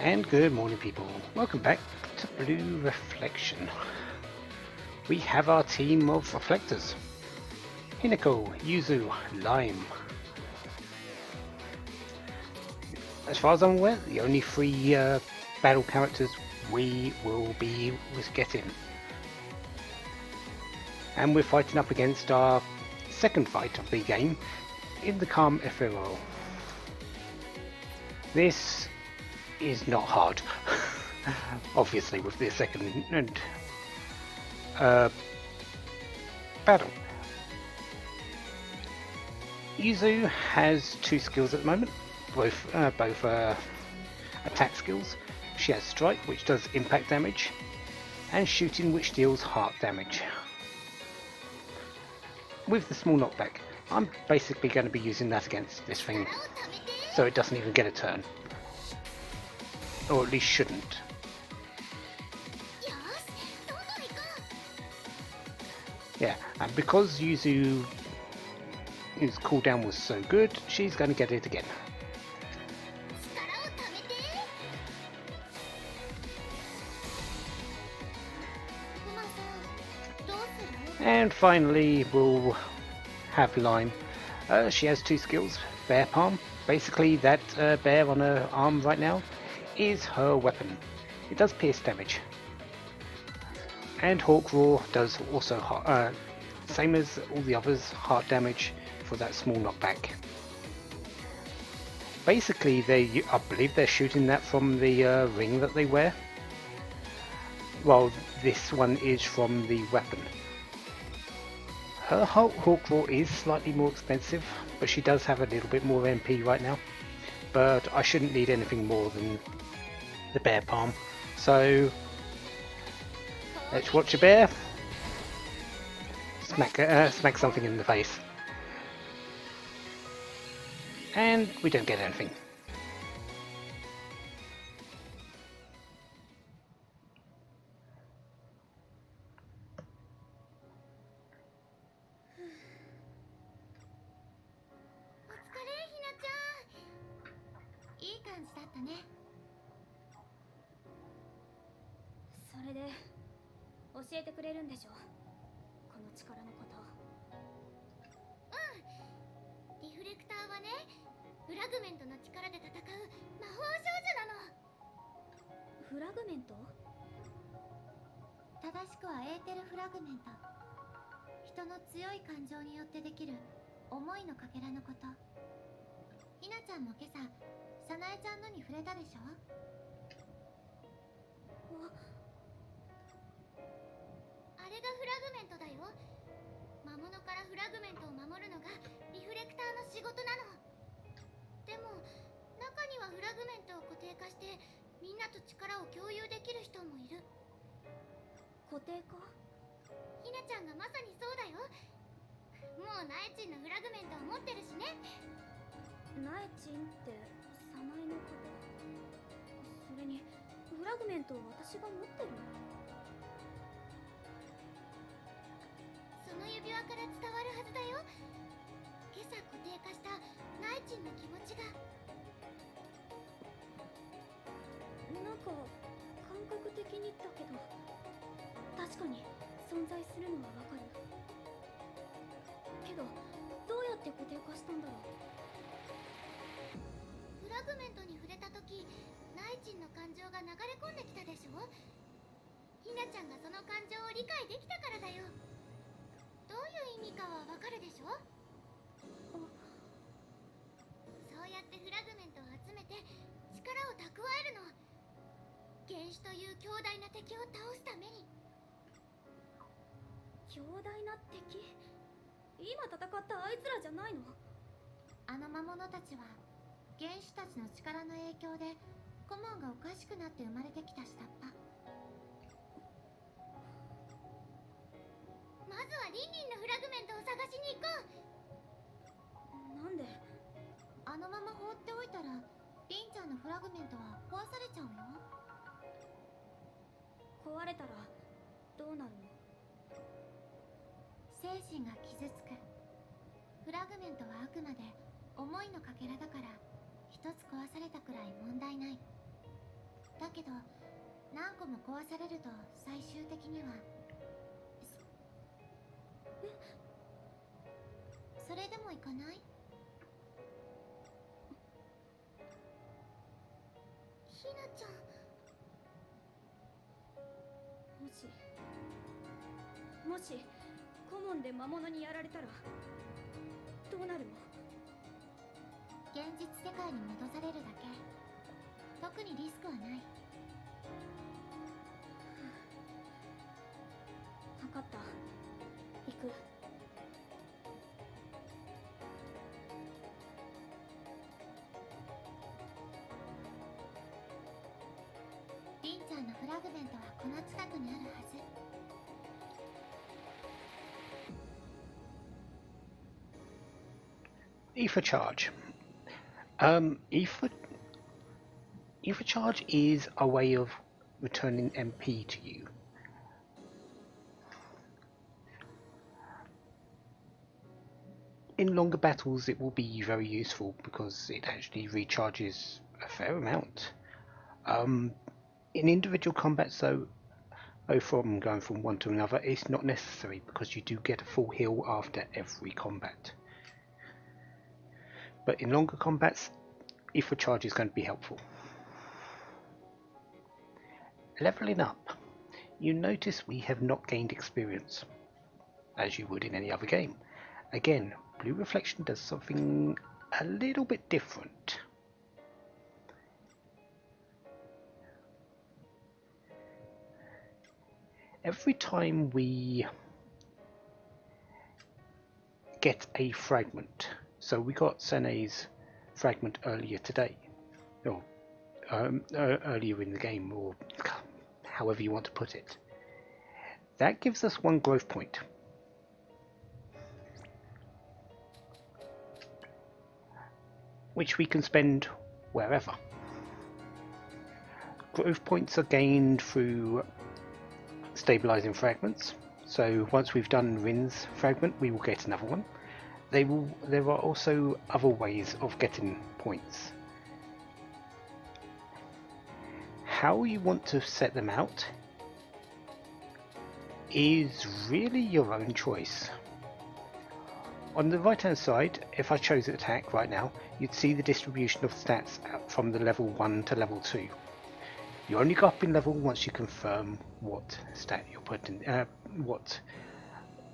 And good morning, people. Welcome back to Blue Reflection. We have our team of reflectors: Hinako, Yuzu, Lime. As far as I'm aware, the only three battle characters we will be getting. And we're fighting up against our second fight of the game in the Calm Ephemeral. This is not hard, obviously, with the second battle. Yuzu has two skills at the moment, both attack skills. She has Strike, which does impact damage, and Shooting, which deals heart damage. With the small knockback, I'm basically going to be using that against this thing, so it doesn't even get a turn. Or at least shouldn't. Yeah, and because Yuzu's cooldown was so good, she's going to get it again. And finally, we'll have Lime. She has two skills: Bear Palm. Basically, that bear on her arm right now is her weapon. It does pierce damage. And Hawk Roar does also, same as all the others, heart damage for that small knockback. Basically, I believe they're shooting that from the ring that they wear, while this one is from the weapon. Her Hawk Roar is slightly more expensive, but she does have a little bit more MP right now. But I shouldn't need anything more than the Bear Palm. So let's watch a bear smack something in the face. And we don't get anything. だけど何個も壊されると最終的にはそれでもいかない？ひなちゃん。もし顧問で魔物にやられたらどうなるの？現実世界に戻されるだけ。特にリスクはない。分かった。行く。リンちゃんのフラグメントはこの近くにあるはず。Ether charge. Ether charge is a way of returning MP to you. In longer battles it will be very useful because it actually recharges a fair amount. In individual combats though, from going from one to another, it's not necessary because you do get a full heal after every combat. But in longer combats, Ether charge is going to be helpful. Leveling up. You notice we have not gained experience, as you would in any other game. Again, Blue Reflection does something a little bit different. Every time we get a fragment, so we got Sene's fragment earlier today, or earlier in the game, or however you want to put it, that gives us 1 growth point. Which we can spend wherever. Growth points are gained through stabilizing fragments, so once we've done Rin's fragment we will get another one. There are also other ways of getting points. How you want to set them out is really your own choice. On the right hand side, if I chose attack right now, you'd see the distribution of stats from the level 1 to level 2. You only go up in level once you confirm what stat you're putting, what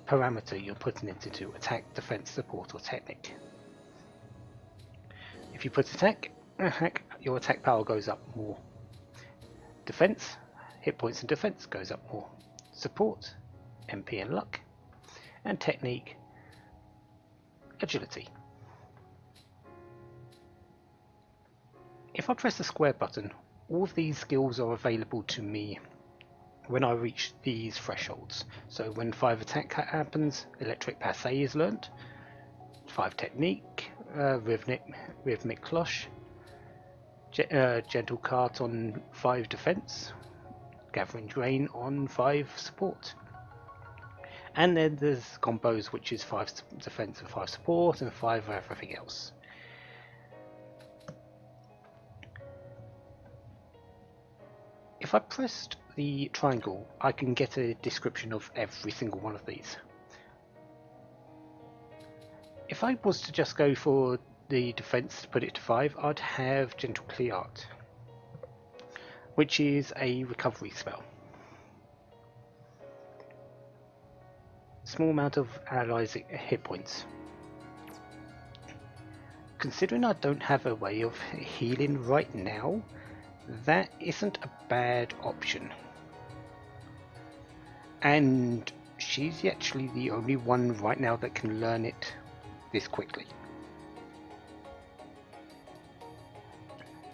parameter you're putting into attack, defense, support, or technique. If you put attack, your attack power goes up more. Defense, hit points and defense goes up more. Support, MP and luck, and technique, agility. If I press the square button, all of these skills are available to me when I reach these thresholds. So when 5 attack happens, electric passe is learnt, 5 technique, rhythmic cloche, gentle cart on 5 defense, gathering drain on 5 support. And then there's combos, which is 5 defense and 5 support and 5 everything else. If I pressed the triangle, I can get a description of every single one of these. If I was to just go for the defense to put it to 5, I'd have Gentle Clear Art, which is a recovery spell. Small amount of allies hit points. Considering I don't have a way of healing right now, that isn't a bad option. And she's actually the only one right now that can learn it this quickly.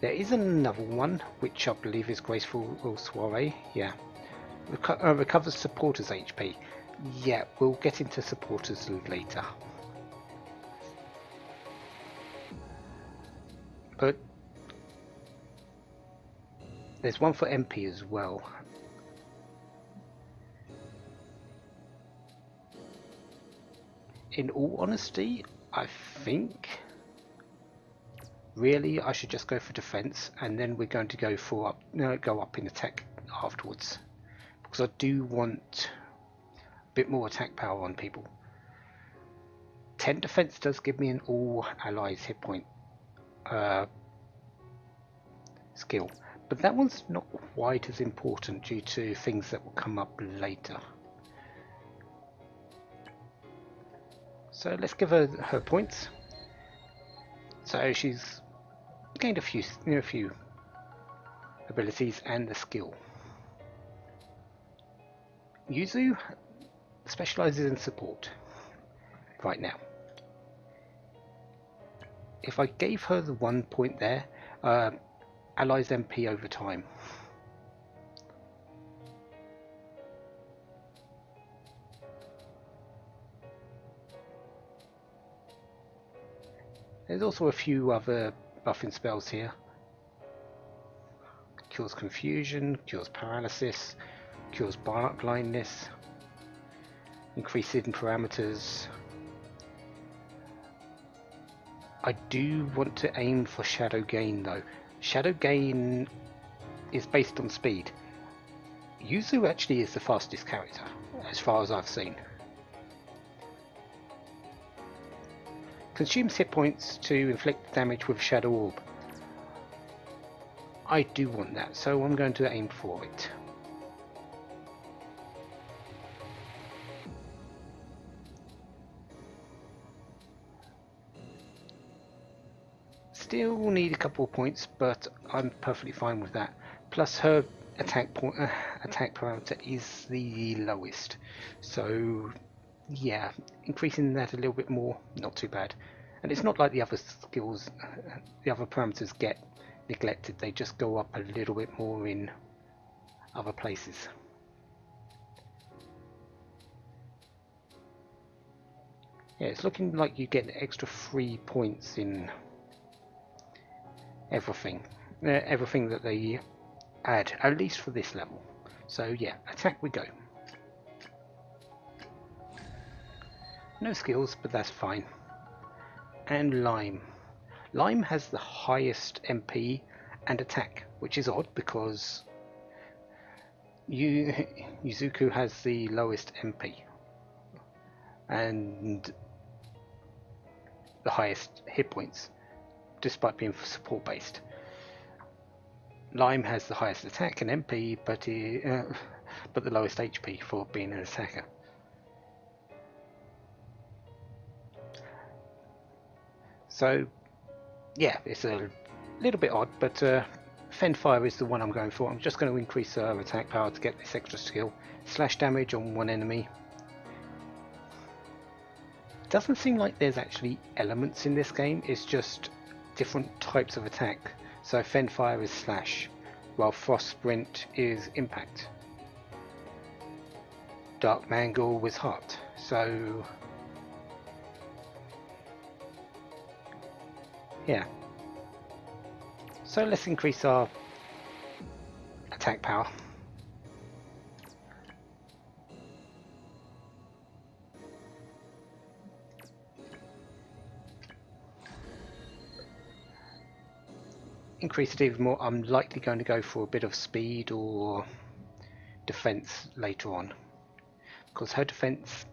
There is another one, which I believe is Graceful Soiree. Yeah. Recovers supporters HP. Yeah, we'll get into supporters later. But there's one for MP as well. In all honesty, I think Really, I should just go for defense, and then we're going to go up in attack afterwards, because I do want a bit more attack power on people. 10 defense does give me an all allies hit point skill, but that one's not quite as important due to things that will come up later. So let's give her her points. So she's gained a few abilities and the skill. Yuzu specializes in support right now. If I gave her the 1 point there, allies MP over time. There's also a few other buffing spells here. Cures confusion, cures paralysis, cures blindness, increases in parameters. I do want to aim for Shadow Gain though. Shadow Gain is based on speed. Yuzu actually is the fastest character, as far as I've seen. Consumes hit points to inflict damage with Shadow Orb. I do want that, so I'm going to aim for it. Still need a couple of points, but I'm perfectly fine with that. Plus her attack parameter is the lowest, so yeah, increasing that a little bit more, not too bad. And it's not like the other skills, the other parameters get neglected, they just go up a little bit more in other places. Yeah, it's looking like you get an extra 3 points in everything that they add, at least for this level. So yeah, attack we go. No skills, but that's fine. And Lime. Lime has the highest MP and attack, which is odd because Yuzuku has the lowest MP and the highest hit points, despite being support based. Lime has the highest attack and MP, but the lowest HP for being an attacker. So yeah, it's a little bit odd, but Fend Fire is the one I'm going for. I'm just going to increase her attack power to get this extra skill. Slash damage on one enemy. Doesn't seem like there's actually elements in this game, it's just different types of attack. So Fend Fire is slash, while Frost Sprint is impact. Dark Mangle was heart. So yeah. So let's increase our attack power. Increase it even more. I'm likely going to go for a bit of speed or defense later on, because her defense,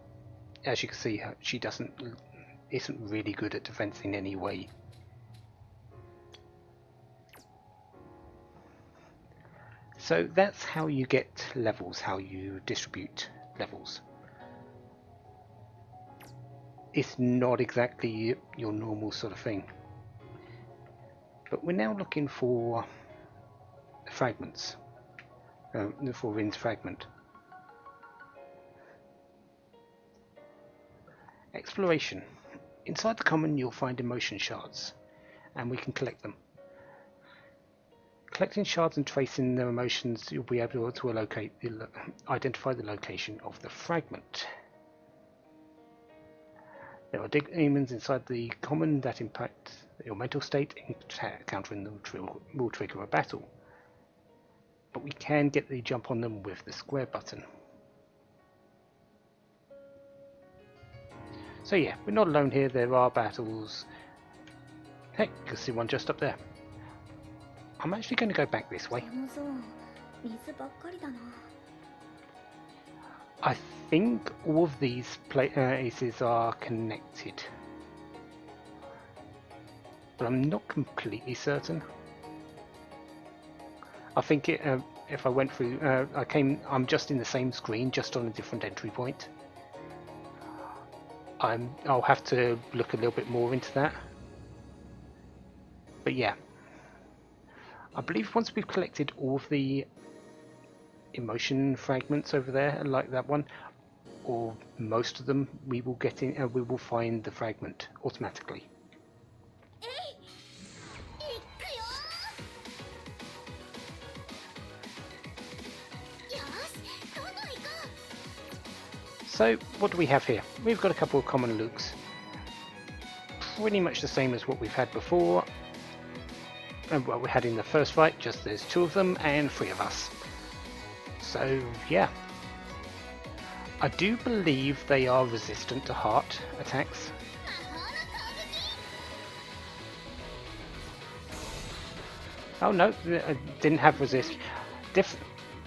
as you can see, she isn't really good at defense in any way. So that's how you get levels, how you distribute levels. It's not exactly your normal sort of thing. But we're now looking for fragments, for Rin's fragment. Exploration. Inside the common you'll find emotion shards, and we can collect them. Collecting shards and tracing their emotions, you'll be able to identify the location of the fragment. There are demons inside the common that impact your mental state. Encountering them will trigger a battle, but we can get the jump on them with the square button. So yeah, we're not alone here, there are battles Hey, you can see one just up there. I'm actually going to go back this way. このゾーン水ばっかりだな。 I think all of these places are connected, but I'm not completely certain. I think if I went through, I'm just in the same screen, just on a different entry point. I'll have to look a little bit more into that. But yeah, I believe once we've collected all of the emotion fragments over there, like that one, or most of them, we will get in. We will find the fragment automatically. えい行くよー。よしどんどん行こ So what do we have here? We've got a couple of common looks. Pretty much the same as what we've had before. And what we had in the first fight, just there's 2 of them and 3 of us. So yeah. I do believe they are resistant to heart attacks. う魔法の攻撃 Oh no, didn't have resist.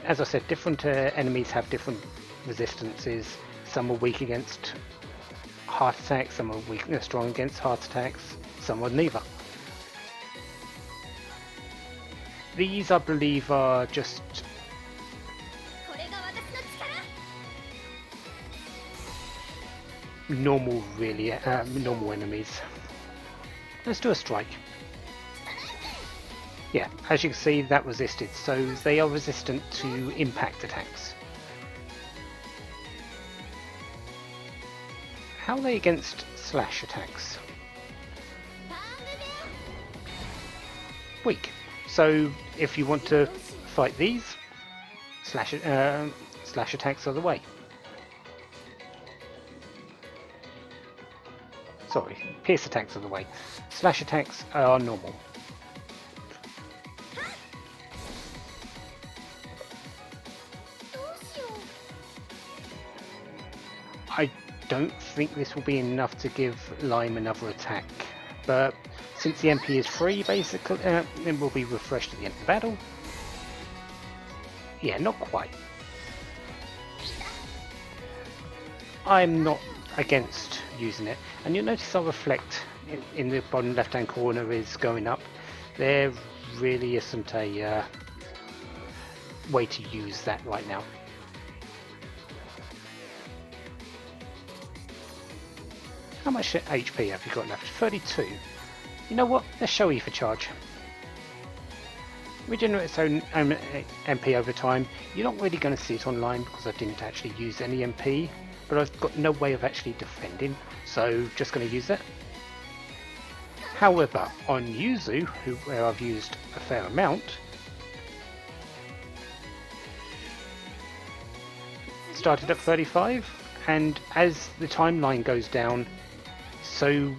As I said, different enemies have different resistances. Some are weak against heart attacks, some are strong against heart attacks, some are neither. These, I believe, are just これが私の力 normal, really, normal enemies. Let's do a strike. Yeah, as you can see, that resisted, so they are resistant to impact attacks. How are they against slash attacks? バームベ Weak. So if you want to fight these, slash attacks are the way. Sorry, pierce attacks are the way. Slash attacks are normal. どうしよう I don't think this will be enough to give Lime another attack, but since the MP is free, basically, it will be refreshed at the end of the battle. Yeah, not quite. I'm not against using it, and you'll notice our reflect in the bottom left-hand corner is going up. There really isn't a way to use that right now. How much HP have you got left? 32. You know what? Let's show you for charge. Regenerate its own MP over time. You're not really going to see it online because I didn't actually use any MP, but I've got no way of actually defending, so just going to use it. However, on Yuzu, where I've used a fair amount, started at 35, and as the timeline goes down, so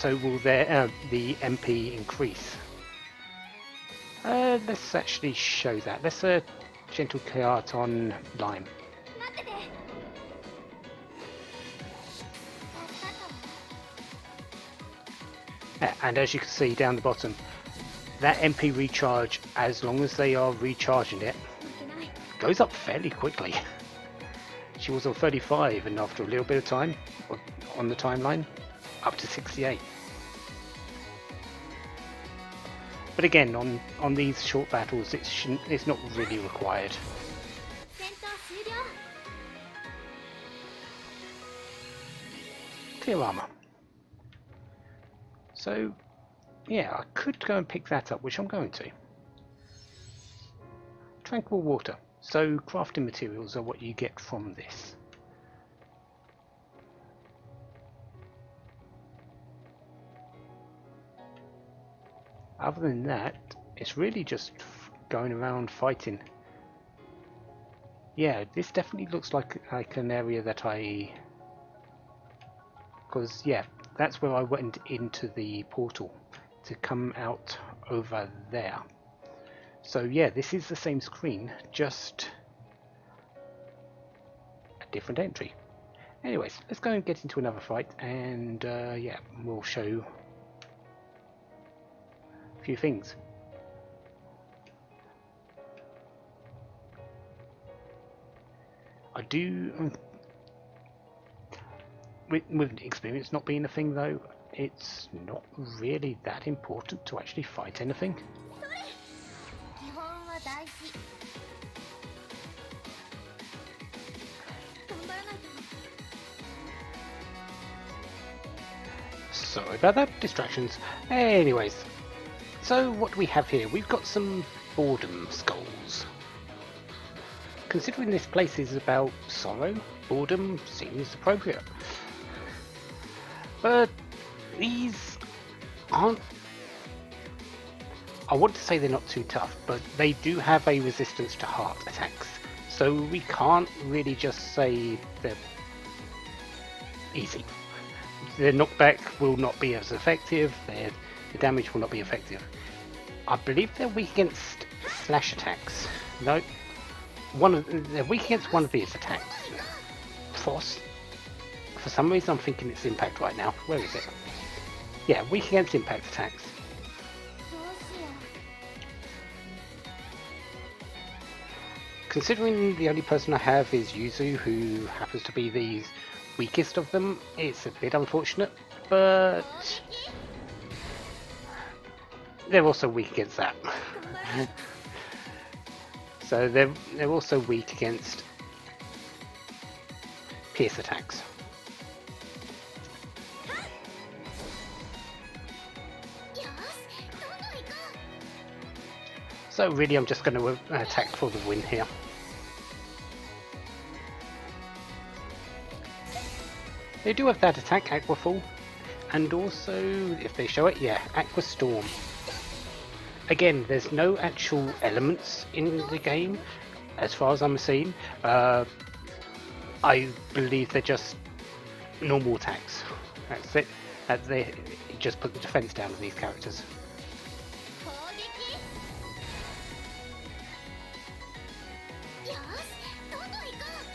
will the MP increase. Let's actually show that. Let's gentle cart on Lime. 待っててやったかも And as you can see down the bottom, that MP recharge, as long as they are recharging it, いけない goes up fairly quickly. She was on 35, and after a little bit of time on the timeline, up to 68. But again, on these short battles, it's not really required. 戦闘終了 Clear armor. So, yeah, I could go and pick that up, which I'm going to. Tranquil water. So, crafting materials are what you get from this. Other than that, it's really just going around fighting. Yeah, this definitely looks like an area that I... Because, yeah, that's where I went into the portal to come out over there. So, yeah, this is the same screen, just a different entry. Anyways, let's go and get into another fight, and, yeah, we'll show few things. I do, with experience not being a thing though, it's not really that important to actually fight anything. 基本は大事。頑張らないと。 Sorry about that, distractions. Anyways, so what do we have here? We've got some boredom skulls. Considering this place is about sorrow, boredom seems appropriate. But these aren't... I want to say they're not too tough, but they do have a resistance to heart attacks. So we can't really just say they're easy. Their knockback will not be as effective, the damage will not be effective. I believe they're weak against slash attacks. No, they're weak against one of these attacks. Frost. For some reason I'm thinking it's impact right now. Where is it? Yeah, weak against impact attacks. どうしよう。 Considering the only person I have is Yuzu, who happens to be the weakest of them, it's a bit unfortunate, but they're also weak against that. So they're also weak against pierce attacks. So really I'm just going to attack for the win here. They do have that attack, Aqua Fall, and also, if they show it, yeah, Aqua Storm. Again, there's no actual elements in the game, as far as I'm seeing. I believe they're just normal attacks. That's it. They just put the defense down on these characters. 攻撃。よし、どんどん行こう。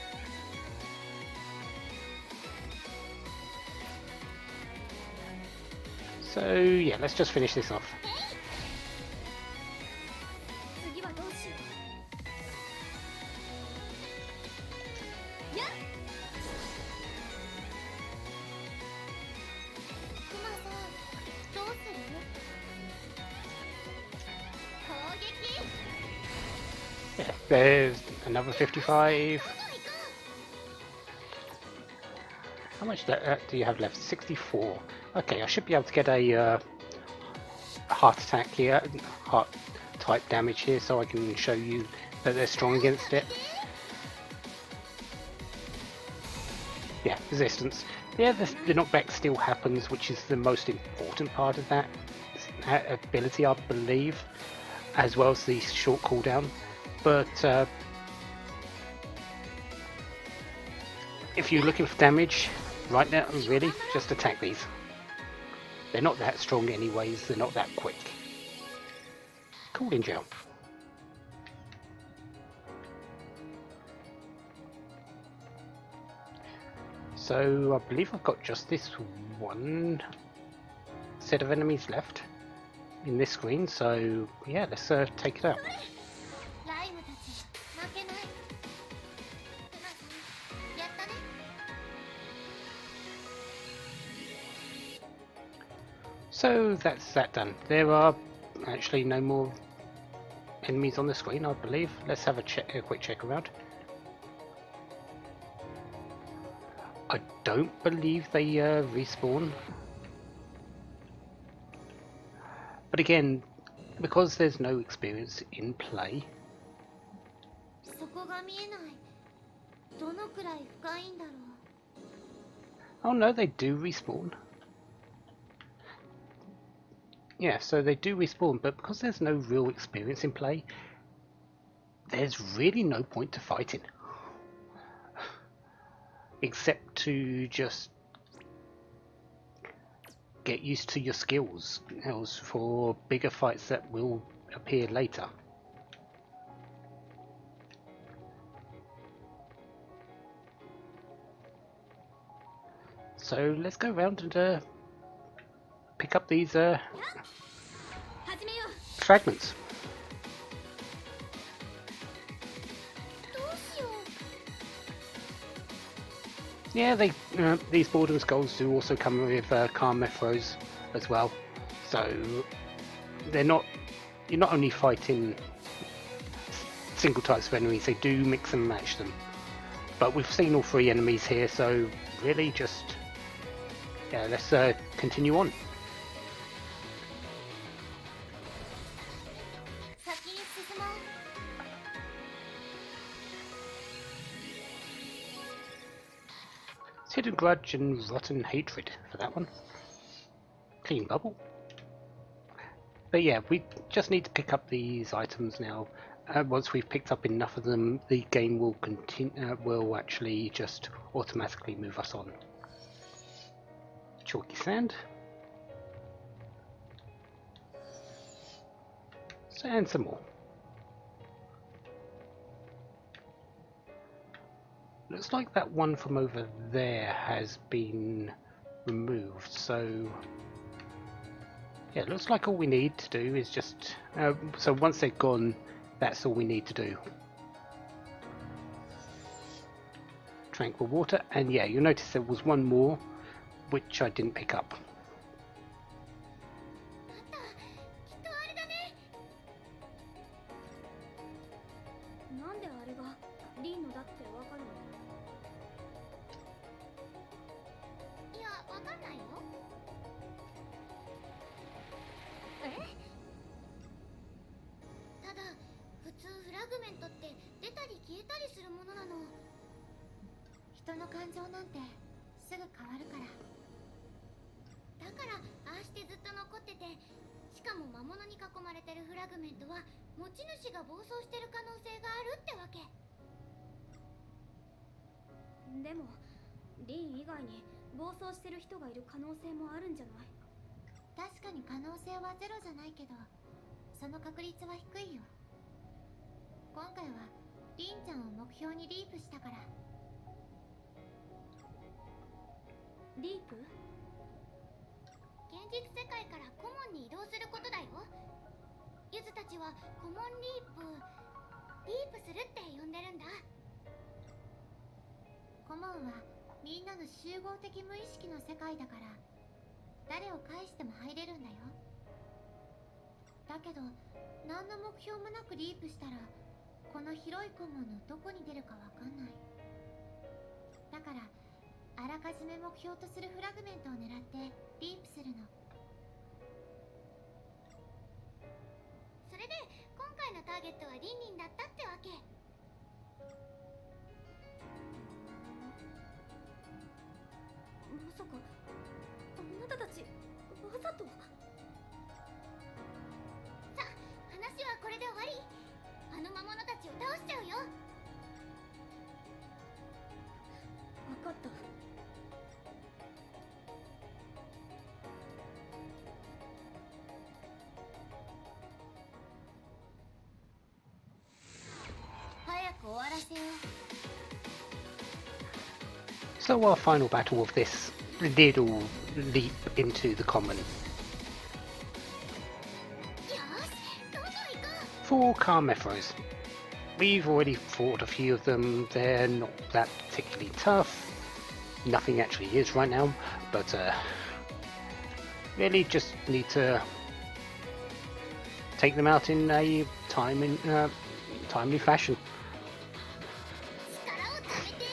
So yeah, let's just finish this off. 次はどうしよう。やっ。クマさん、どうする？攻撃。 Yeah, there's another 55. How much do you have left? 64. Okay, I should be able to get a heart attack here, heart type damage here, so I can show you that they're strong against it. Yeah, resistance. Yeah, the knockback still happens, which is the most important part of that ability, I believe, as well as the short cooldown. But if you're looking for damage right now, really, just attack these. They're not that strong anyways, they're not that quick. Cooling gel. So I believe I've got just this one set of enemies left in this screen, so yeah, let's take it out. ライムたち、負けない。クマさん、やったね。 So that's that done. There are actually no more enemies on the screen, I believe. Let's have a quick check around. I don't believe they respawn. But again, because there's no experience in play, そこが見えない。どのくらい深いんだろう。 oh no, they do respawn. Yeah, so they do respawn, but because there's no real experience in play, there's really no point to fighting. Except to just get used to your skills for bigger fights that will appear later. So let's go around and pick up these 始めよう。 fragments. どうしよう。 Yeah, these Boredom Skulls do also come with calm Mephros as well. So they're not, you're not only fighting single types of enemies, they do mix and match them. But we've seen all three enemies here, so really just, yeah, let's continue on. 先に進もう。 Hidden Grudge and Rotten Hatred for that one. Clean Bubble. But yeah, we just need to pick up these items now. Once we've picked up enough of them, the game will continue. Will actually just automatically move us on. Chalky sand. And some more. Looks like that one from over there has been removed, so yeah, it looks like all we need to do is just so once they're gone, that's all we need to do. Tranquil water, and yeah, you'll notice there was one more which I didn't pick up. あった。きっとあれだね。なんであれがリンのだってわかるの？いや、わかんないよ。え？ただ、普通フラグメントって出たり消えたりするものなの。人の感情なんてすぐ変わるから。だからああしてずっと残ってて、しかも魔物に囲まれてるフラグメントは持ち主が暴走してる可能性があるってわけ。でもリン以外に暴走してる人がいる可能性もあるんじゃない？確かに可能性はゼロじゃないけど、その確率は低いよ。今回はリンちゃんを目標にリープしたから。リープ？現実世界からコモンに移動することだよ。ユズたちはコモンリープするって呼んでるんだ。コモンはみんなの集合的無意識の世界だから、誰を介しても入れるんだよ。だけど何の目標もなくリープしたら、この広いコモンのどこに出るかわかんない。だからあらかじめ目標とするフラグメントを狙ってリープするの。それで今回のターゲットはリンリンだったってわけ。まさかあなたたちわざと？さあ、話はこれで終わり。あの魔物たちを倒しちゃうよ。わかった。早く終わらせよう。 So our final battle of this little leap into the common. よし、どんどん行こう。 For calm Mephros. We've already fought a few of them, they're not that particularly tough. Nothing actually is right now, but really just need to take them out in a timely fashion. 力をためて。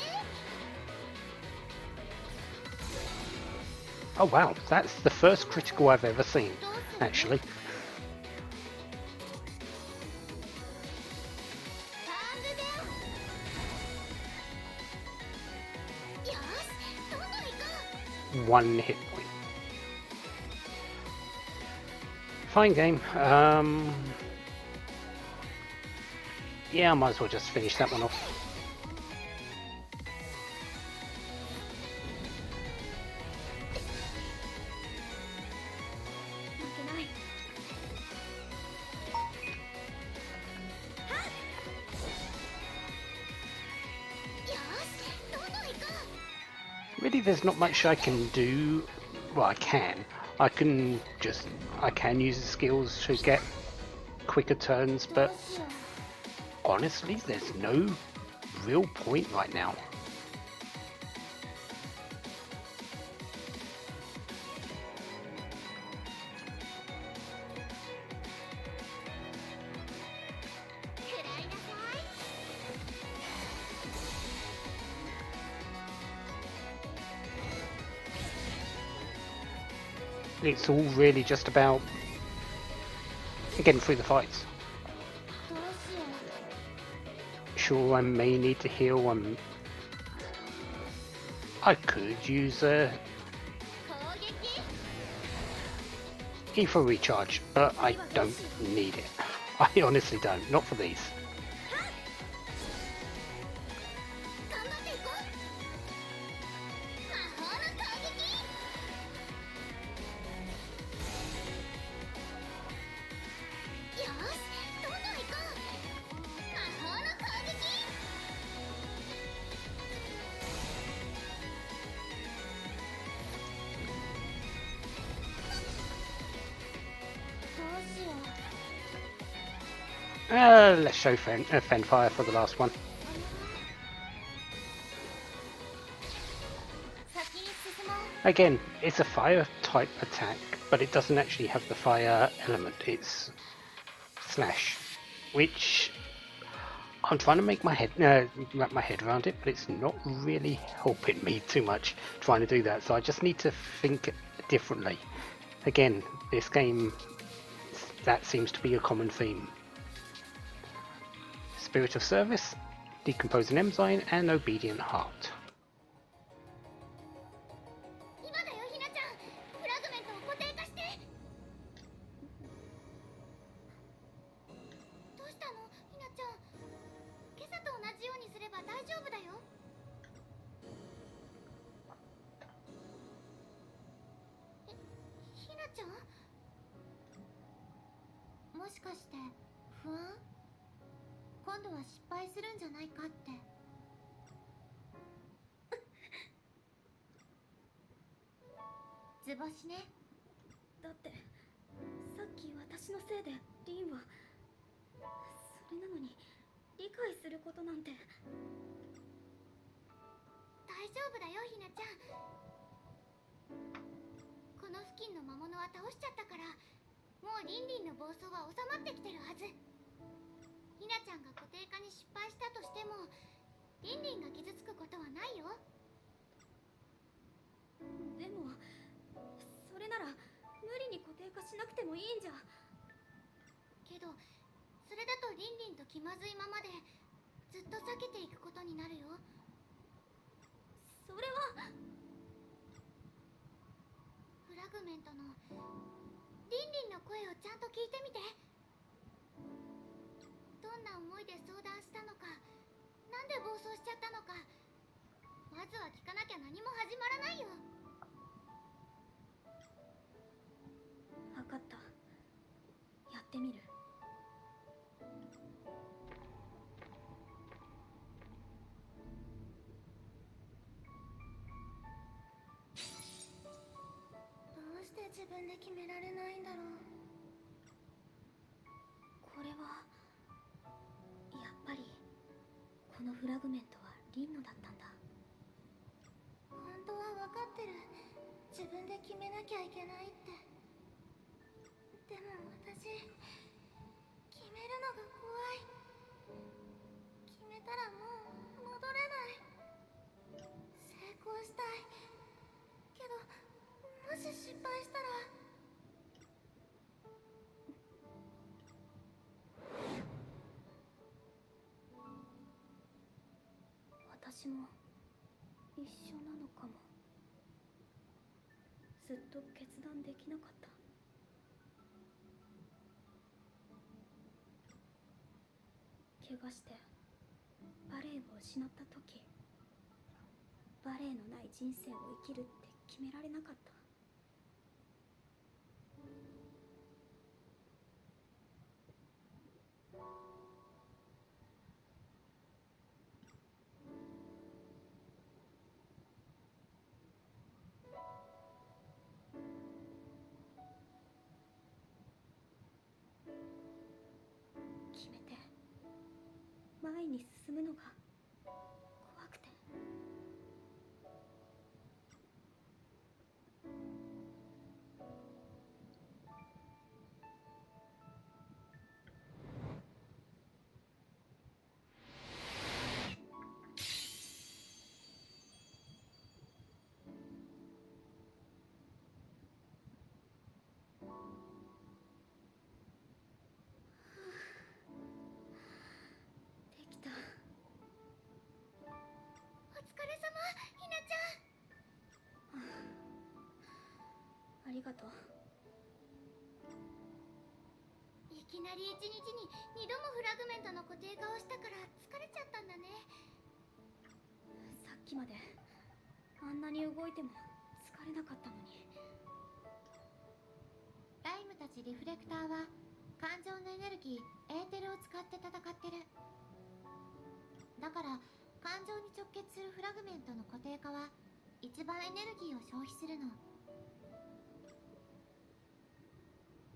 Oh wow, that's the first critical I've ever seen, どうする？ actually. ターンで。よし、どんどん行こ One hit point. Fine game. Yeah, I might as well just finish that one off. 負けない。う。よし、どんどん行こ Really, there's not much I can do. Well, I can. I can use the skills to get quicker turns, どう but しよう。 honestly, there's no real point right now. くらいなさい。 It's all really just about getting through the fights. どうしよう。 Sure, I may need to heal. I could use a 攻撃。 ether recharge, but I don't need it. I honestly don't. Not for these. 頑張っていこう。魔法の攻撃。 よし、どんどん行こう。魔法の攻撃。 どうしよう。 Let's show Fend Fire for the last one. 先に進もう。 Again, it's a fire type attack, but it doesn't actually have the fire element. It's slash, which I'm trying to make my head wrap my head around it, but it's not really helping me too much trying to do that. So I just need to think differently. Again, this game, that seems to be a common theme. Spirit of Service, Decomposing Enzyme, and Obedient Heart. 今だよ、ひなちゃん。フラグメントを固定化して。どうしたの、ひなちゃん。今朝と同じようにすれば大丈夫だよ。ひなちゃん。もしかして不安？今度は失敗するんじゃないかって。図星ね。だってさっき私のせいでリンはそれなのに理解することなんて。大丈夫だよ、ひなちゃん。この付近の魔物は倒しちゃったから、もうリンリンの暴走は収まってきてるはず。ひなちゃんが固定化に失敗したとしても、リンリンが傷つくことはないよ。でもそれなら無理に固定化しなくてもいいんじゃ。けどそれだとリンリンと気まずいままでずっと避けていくことになるよ。それはフラグメントのリンリンの声をちゃんと聞いてみて。どんな思いで相談したのか、なんで暴走しちゃったのか、まずは聞かなきゃ何も始まらないよ。分かった。やってみる。どうして自分で決められないんだろう。これはやっぱりこのフラグメントはリンのだったんだ。本当は分かってる。自分で決めなきゃいけないって。でも私、決めるのが怖い。決めたらもう戻れない。成功したいけど、もし失敗したら。私も一緒なのかも。ずっと決断できなかった。怪我してバレエを失った時、バレエのない人生を生きるって決められなかった。前に進むのが怖くて。できた。お疲れ様、ひなちゃん。ありがとう。いきなり1日に2度もフラグメントの固定化をしたから疲れちゃったんだね。さっきまであんなに動いても疲れなかったのに。ライムたちリフレクターは感情のエネルギーエーテルを使って戦ってる。だから感情に直結するフラグメントの固定化は一番エネルギーを消費するの。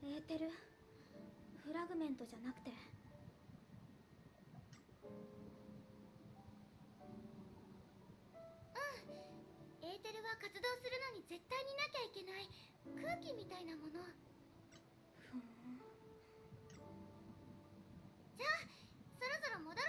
エーテルフラグメントじゃなくて。エーテルは活動するのに絶対になきゃいけない空気みたいなもの。ふん。じゃあそろそろ戻ろう。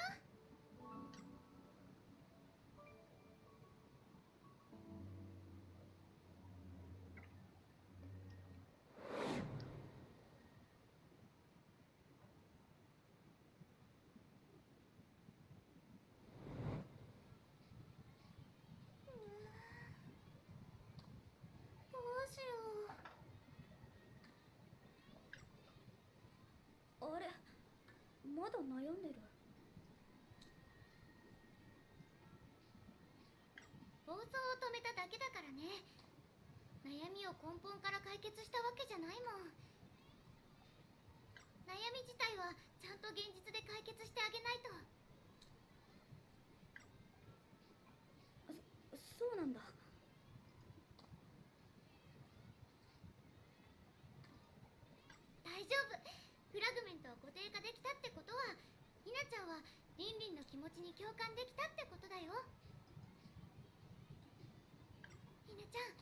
どうしよう。あれ、まだ悩んでる。暴走を止めただけだからね。悩みを根本から解決したわけじゃないもん。悩み自体はちゃんと現実で解決してあげないと。そうなんだ。大丈夫。フラグメントを固定化できたってことはひなちゃんはリンリンの気持ちに共感できたってことだよ。ひなちゃん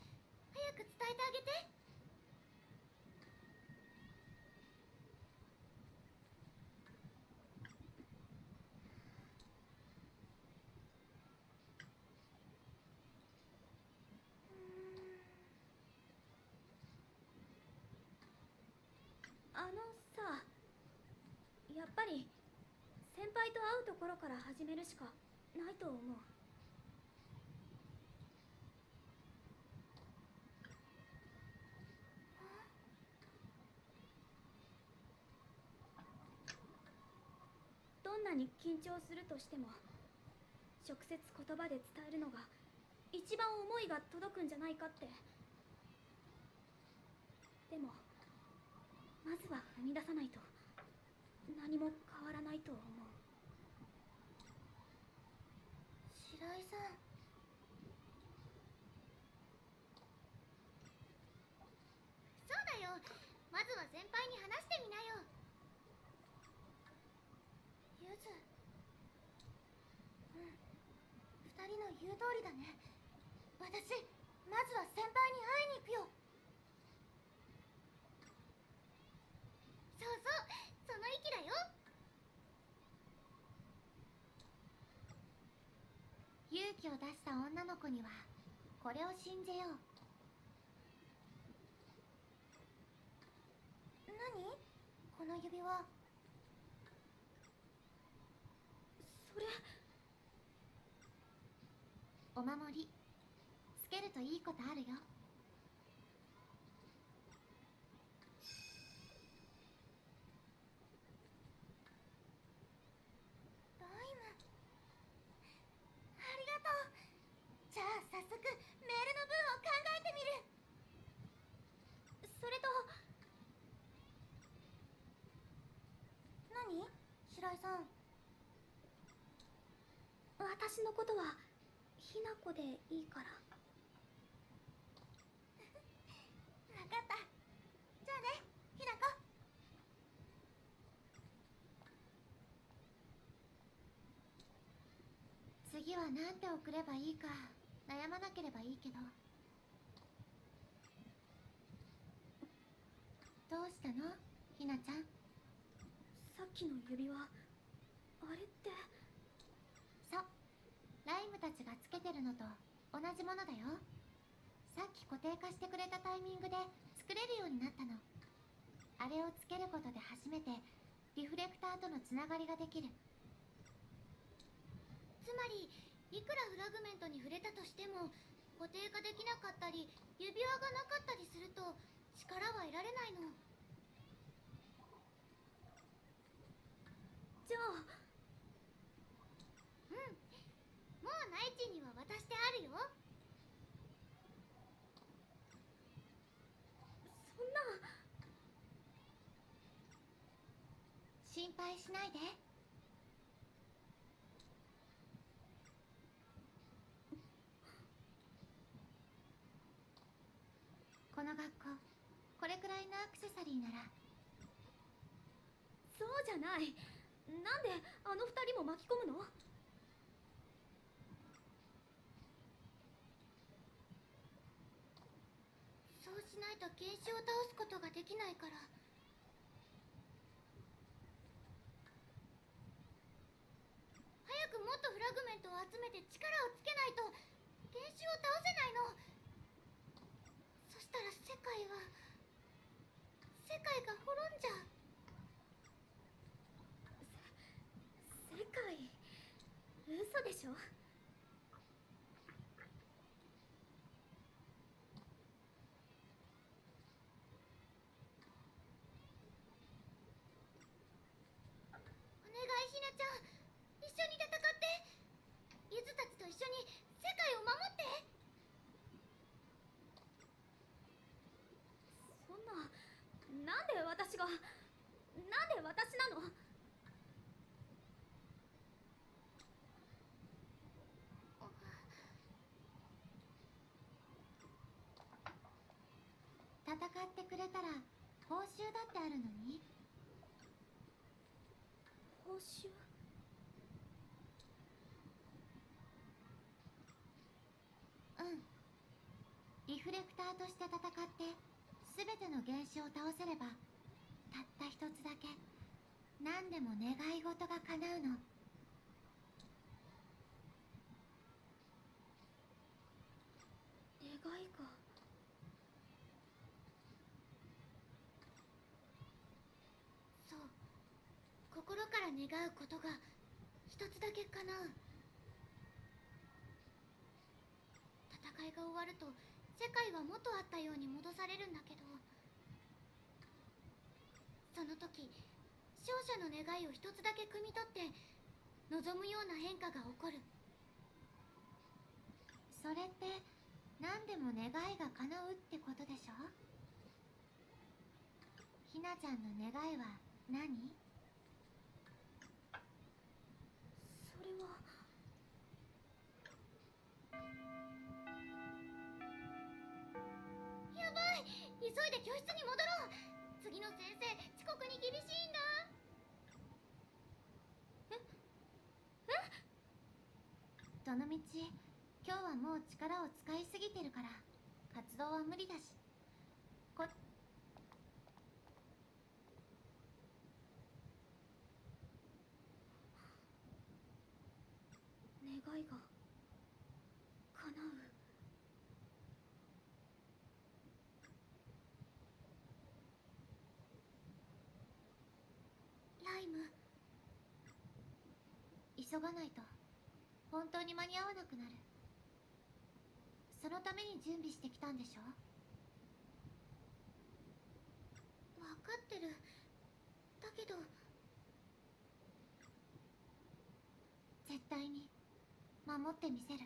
早く伝えてあげて。あのさ、やっぱり先輩と会うところから始めるしかないと思う。どんなに緊張するとしても直接言葉で伝えるのが一番思いが届くんじゃないかって。でもまずは踏み出さないと何も変わらないと思う。白井さん。そうだよ。まずは先輩に話してみなよ。ゆず。うん。二人の言う通りだね。私まずは先輩に会いに行くよ。そうそう、その意気だよ。勇気を出した女の子にはこれを信じよう。何？この指輪。それお守り。つけるといいことあるよ。ライム、ありがとう。じゃあ早速メールの文を考えてみる。それと。何？白井さん。私のことはひな子でいいから。分かった。じゃあね、ひな子。次は何て送ればいいか悩まなければいいけど。どうしたのひなちゃん。さっきの指輪、あれって。そう、ライムたちがつけてるのと同じものだよ。さっき固定化してくれたタイミングで作れるようになったの。あれをつけることで初めてリフレクターとのつながりができる。つまりいくらフラグメントに触れたとしても固定化できなかったり指輪がなかったりすると力は得られないの。じゃあ。うん、もうナイチには渡してあるよ。そんな。心配しないで。この学校これくらいのアクセサリーなら。そうじゃない。なんであの二人も巻き込むの？そうしないと原種を倒すことができないから。早くもっとフラグメントを集めて力をつけないと原種を倒せないの。そしたら世界が滅んじゃう。世界。嘘でしょ？お願いひなちゃん、一緒に戦ってゆずたちと一緒に世界を守って。そんな。なんで私が。なんで私なの？戦ってくれたら報酬だってあるのに。報酬？うん、リフレクターとして戦って全ての原種を倒せればたった一つだけ何でも願い事が叶うの。願いが。そう、心から願うことが一つだけ叶う。戦いが終わると世界は元あったように戻されるんだけど、その時勝者の願いを一つだけ汲み取って望むような変化が起こる。それって何でも願いが叶うってことでしょ。ひなちゃんの願いは何？それは。やばい、急いで教室に戻ろう。次の先生遅刻に厳しいんだ。どのみち今日はもう力を使いすぎてるから活動は無理だし。願いが叶う。ライム、急がないと本当に間に合わなくなる。そのために準備してきたんでしょ。分かってる。だけど絶対に守ってみせる。